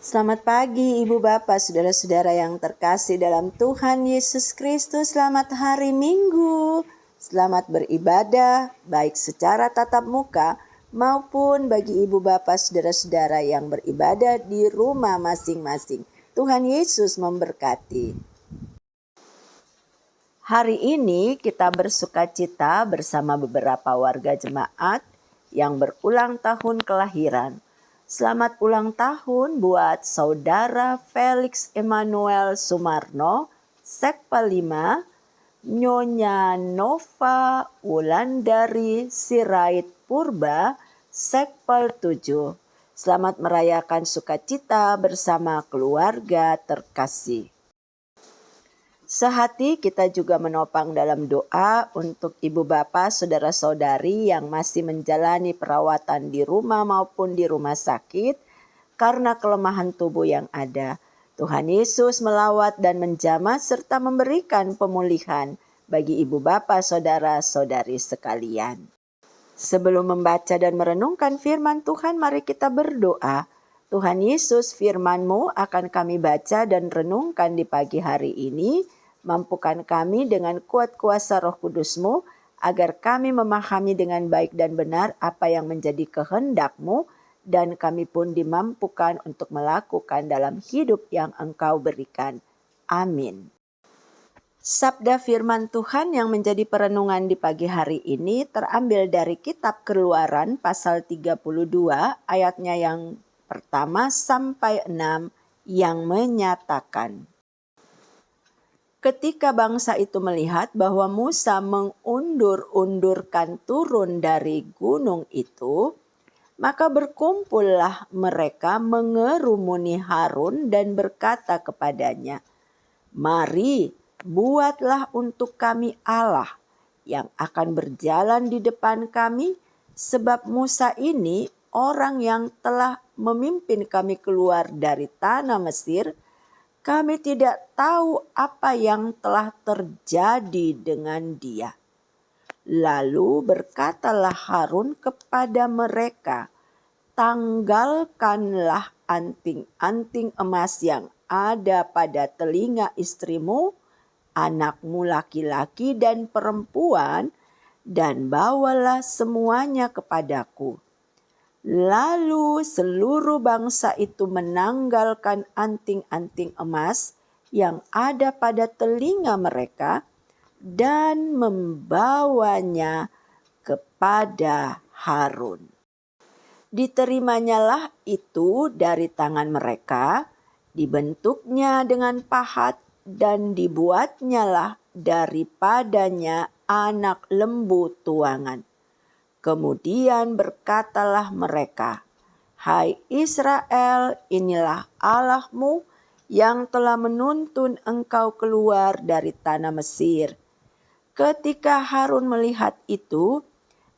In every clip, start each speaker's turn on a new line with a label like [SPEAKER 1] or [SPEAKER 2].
[SPEAKER 1] Selamat pagi Ibu Bapak, Saudara-saudara yang terkasih dalam Tuhan Yesus Kristus. Selamat hari Minggu. Selamat beribadah baik secara tatap muka maupun bagi Ibu Bapak, Saudara-saudara yang beribadah di rumah masing-masing. Tuhan Yesus memberkati. Hari ini kita bersukacita bersama beberapa warga jemaat yang berulang tahun kelahiran. Selamat ulang tahun buat Saudara Felix Emmanuel Sumarno, Sekpa 5, Nyonya Nova Wulandari Sirait Purba, Sekpal 7. Selamat merayakan sukacita bersama keluarga terkasih. Sehati kita juga menopang dalam doa untuk ibu bapak, saudara-saudari yang masih menjalani perawatan di rumah maupun di rumah sakit karena kelemahan tubuh yang ada. Tuhan Yesus melawat dan menjamah serta memberikan pemulihan bagi ibu bapak, saudara-saudari sekalian. Sebelum membaca dan merenungkan firman Tuhan, mari kita berdoa. Tuhan Yesus, firman-Mu akan kami baca dan renungkan di pagi hari ini. Mampukan kami dengan kuat kuasa Roh Kudus-Mu, agar kami memahami dengan baik dan benar apa yang menjadi kehendak-Mu, dan kami pun dimampukan untuk melakukan dalam hidup yang Engkau berikan. Amin. Sabda firman Tuhan yang menjadi perenungan di pagi hari ini terambil dari kitab Keluaran pasal 32 ayatnya yang pertama sampai 6 yang menyatakan, ketika bangsa itu melihat bahwa Musa mengundur-undurkan turun dari gunung itu, maka berkumpullah mereka mengerumuni Harun dan berkata kepadanya, "Mari, buatlah untuk kami Allah yang akan berjalan di depan kami, sebab Musa ini orang yang telah memimpin kami keluar dari tanah Mesir. Kami tidak tahu apa yang telah terjadi dengan dia." Lalu berkatalah Harun kepada mereka, "Tanggalkanlah anting-anting emas yang ada pada telinga istrimu, anakmu laki-laki dan perempuan, dan bawalah semuanya kepadaku." Lalu seluruh bangsa itu menanggalkan anting-anting emas yang ada pada telinga mereka dan membawanya kepada Harun. Diterimanya itu dari tangan mereka, dibentuknya dengan pahat dan dibuatnyalah daripadanya anak lembu tuangan. Kemudian berkatalah mereka, "Hai Israel, inilah Allahmu yang telah menuntun engkau keluar dari tanah Mesir." Ketika Harun melihat itu,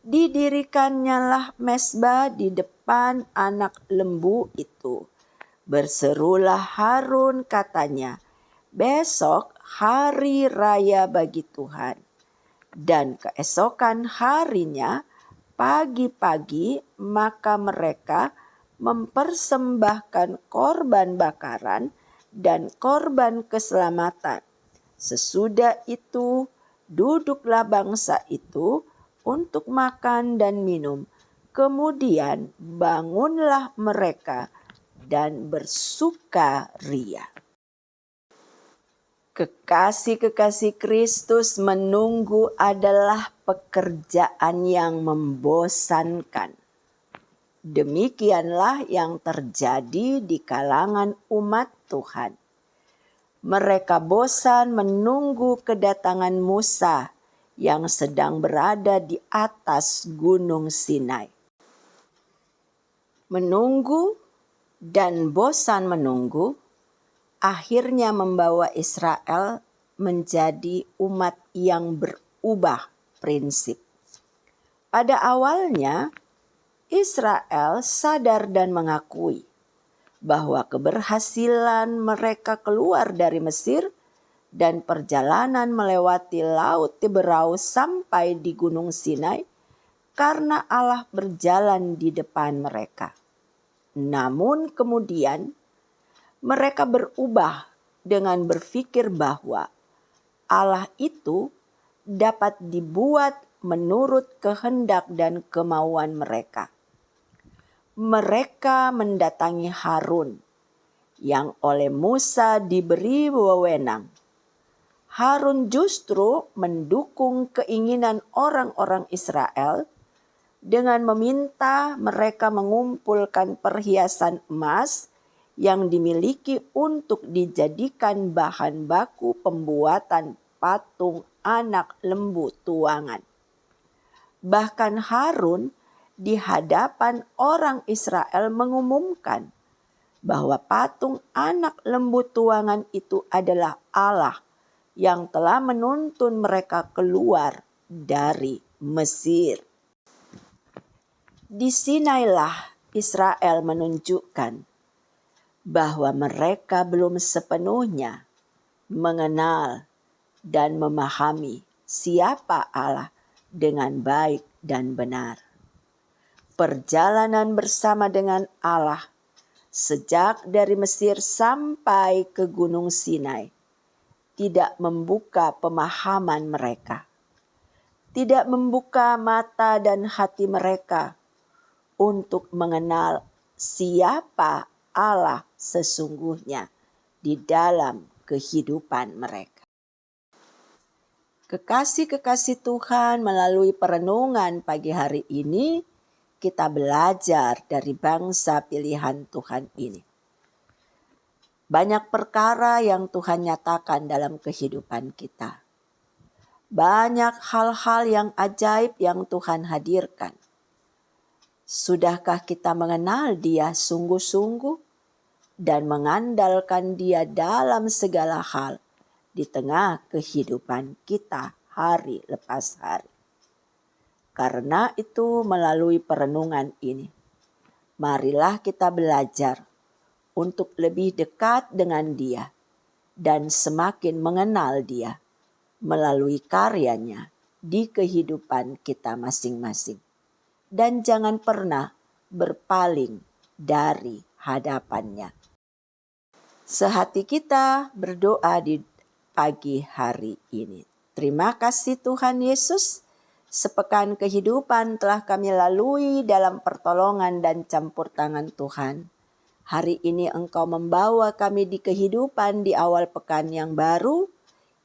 [SPEAKER 1] didirikannya mezbah di depan anak lembu itu. Berserulah Harun, katanya, "Besok hari raya bagi Tuhan." Dan keesokan harinya, pagi-pagi, maka mereka mempersembahkan korban bakaran dan korban keselamatan. Sesudah itu, duduklah bangsa itu untuk makan dan minum. Kemudian bangunlah mereka dan bersukaria. Kekasih-kekasih Kristus, menunggu adalah pekerjaan yang membosankan. Demikianlah yang terjadi di kalangan umat Tuhan. Mereka bosan menunggu kedatangan Musa yang sedang berada di atas Gunung Sinai. Menunggu dan bosan menunggu akhirnya membawa Israel menjadi umat yang berubah prinsip. Pada awalnya, Israel sadar dan mengakui bahwa keberhasilan mereka keluar dari Mesir dan perjalanan melewati Laut Tiberau sampai di Gunung Sinai karena Allah berjalan di depan mereka. Namun kemudian Mereka berubah dengan berpikir bahwa Allah itu dapat dibuat menurut kehendak dan kemauan mereka. Mereka mendatangi Harun yang oleh Musa diberi wewenang. Harun justru mendukung keinginan orang-orang Israel dengan meminta mereka mengumpulkan perhiasan emas yang dimiliki untuk dijadikan bahan baku pembuatan patung anak lembu tuangan. Bahkan Harun di hadapan orang Israel mengumumkan bahwa patung anak lembu tuangan itu adalah Allah yang telah menuntun mereka keluar dari Mesir. Di Sinailah Israel menunjukkan bahwa mereka belum sepenuhnya mengenal dan memahami siapa Allah dengan baik dan benar. Perjalanan bersama dengan Allah sejak dari Mesir sampai ke Gunung Sinai tidak membuka pemahaman mereka, tidak membuka mata dan hati mereka untuk mengenal siapa Allah sesungguhnya di dalam kehidupan mereka. Kekasih-kekasih Tuhan, melalui perenungan pagi hari ini, kita belajar dari bangsa pilihan Tuhan ini. Banyak perkara yang Tuhan nyatakan dalam kehidupan kita. Banyak hal-hal yang ajaib yang Tuhan hadirkan. Sudahkah kita mengenal Dia sungguh-sungguh dan mengandalkan Dia dalam segala hal di tengah kehidupan kita hari lepas hari? Karena itu melalui perenungan ini, marilah kita belajar untuk lebih dekat dengan Dia dan semakin mengenal Dia melalui karyanya di kehidupan kita masing-masing. Dan jangan pernah berpaling dari hadapannya. Sehati kita berdoa di pagi hari ini. Terima kasih Tuhan Yesus. Sepekan kehidupan telah kami lalui dalam pertolongan dan campur tangan Tuhan. Hari ini Engkau membawa kami di kehidupan di awal pekan yang baru.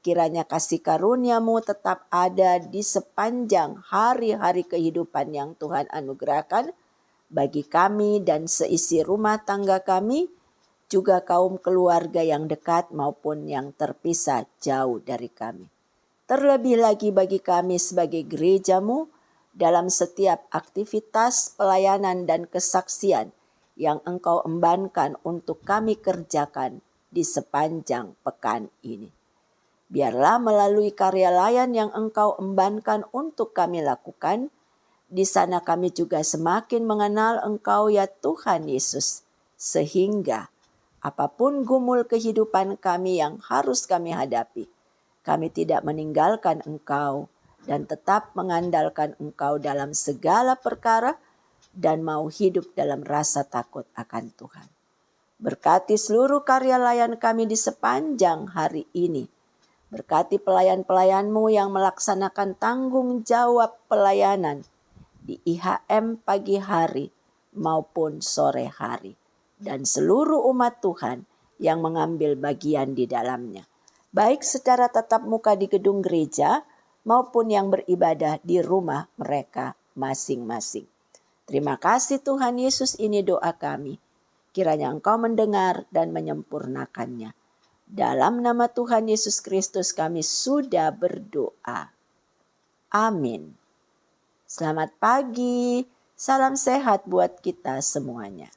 [SPEAKER 1] Kiranya kasih karunia-Mu tetap ada di sepanjang hari-hari kehidupan yang Tuhan anugerahkan bagi kami dan seisi rumah tangga kami, juga kaum keluarga yang dekat maupun yang terpisah jauh dari kami. Terlebih lagi bagi kami sebagai gereja-Mu dalam setiap aktivitas pelayanan dan kesaksian yang Engkau embankan untuk kami kerjakan di sepanjang pekan ini. Biarlah melalui karya layan yang Engkau embankan untuk kami lakukan, di sana kami juga semakin mengenal Engkau ya Tuhan Yesus, sehingga apapun gumul kehidupan kami yang harus kami hadapi, kami tidak meninggalkan Engkau dan tetap mengandalkan Engkau dalam segala perkara, dan mau hidup dalam rasa takut akan Tuhan. Berkati seluruh karya layan kami di sepanjang hari ini. Berkati pelayan-pelayan-Mu yang melaksanakan tanggung jawab pelayanan di IHM pagi hari maupun sore hari. Dan seluruh umat Tuhan yang mengambil bagian di dalamnya. Baik secara tatap muka di gedung gereja maupun yang beribadah di rumah mereka masing-masing. Terima kasih Tuhan Yesus, ini doa kami. Kiranya Engkau mendengar dan menyempurnakannya. Dalam nama Tuhan Yesus Kristus kami sudah berdoa. Amin. Selamat pagi, salam sehat buat kita semuanya.